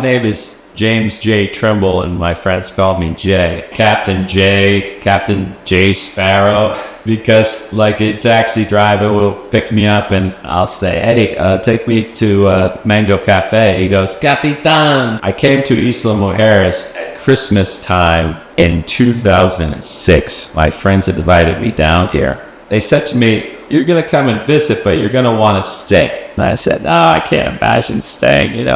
name is James J. Trimble, and my friends call me Jay. Captain J Sparrow, because like a taxi driver will pick me up and I'll say, hey, take me to Mango Cafe. He goes, Capitan. I came to Isla Mujeres at Christmas time in 2006. My friends invited me down here. They said to me, you're going to come and visit, but you're going to want to stay. And I said, no, I can't imagine staying,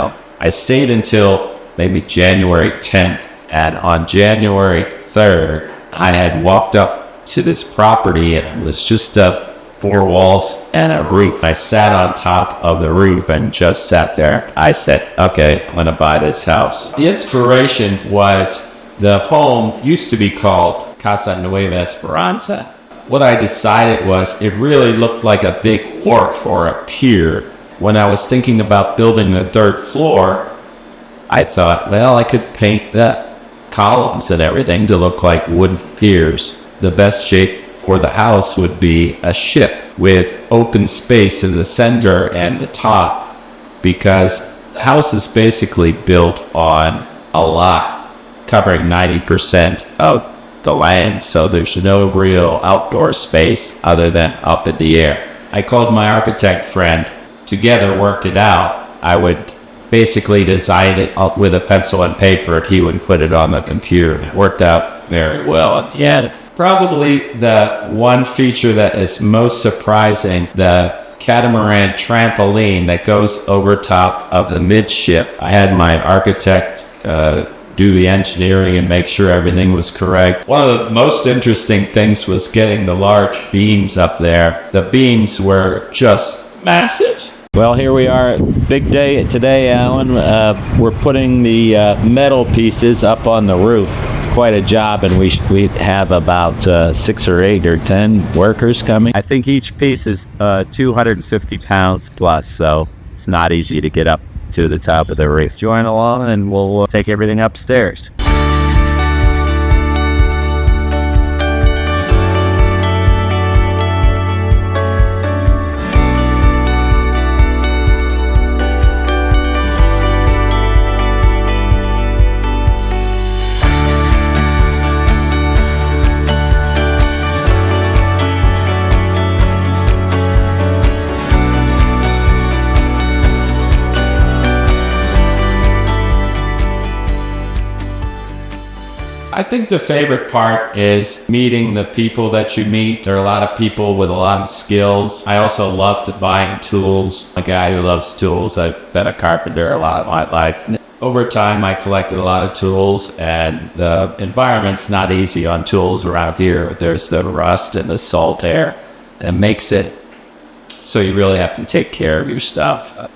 I stayed until maybe January 10th. And on January 3rd, I had walked up to this property and it was just 4 walls and a roof. I sat on top of the roof and just sat there. I said, okay, I'm going to buy this house. The inspiration was the home used to be called Casa Nueva Esperanza. What I decided was it really looked like a big wharf or a pier. When I was thinking about building the 3rd floor, I thought, well, I could paint the columns and everything to look like wooden piers. The best shape for the house would be a ship with open space in the center and the top, because the house is basically built on a lot covering 90% of the land, so there's no real outdoor space other than up in the air. I called my architect friend. Together worked it out. I would basically design it up with a pencil and paper, and he would put it on the computer. It worked out very well at the end. Probably the one feature that is most surprising, the catamaran trampoline that goes over top of the midship. I had my architect do the engineering and make sure everything was correct. One of the most interesting things was getting the large beams up there. The beams were just massive. Well, here we are, big day today, Alan. We're putting the metal pieces up on the roof. It's quite a job, and we have about 6 or 8 or 10 workers coming. I think each piece is 250 pounds plus, so it's not easy to get up to the top of the roof. Join along and we'll take everything upstairs. I think the favorite part is meeting the people that you meet. There are a lot of people with a lot of skills. I also love buying tools. A guy who loves tools. I've been a carpenter a lot of my life. Over time, I collected a lot of tools, and the environment's not easy on tools around here. There's the rust and the salt air that makes it so you really have to take care of your stuff.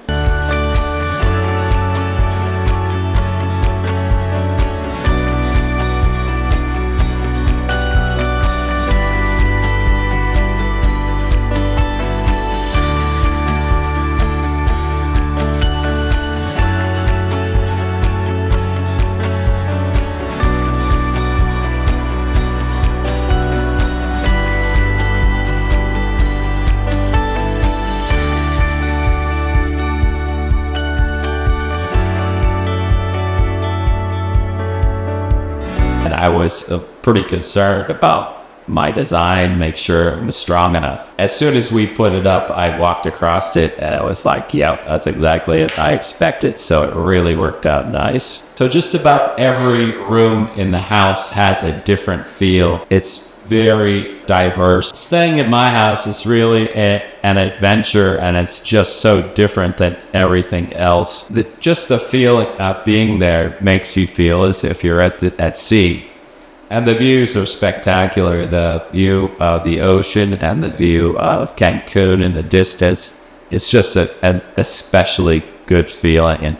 I was pretty concerned about my design, make sure it was strong enough. As soon as we put it up, I walked across it and I was like, yeah, that's exactly it I expected. So it really worked out nice. So just about every room in the house has a different feel. It's very diverse. Staying at my house is really an adventure, and it's just so different than everything else. Just the feeling of being there makes you feel as if you're at sea. And the views are spectacular. The view of the ocean and the view of Cancun in the distance. It's just an especially good feeling.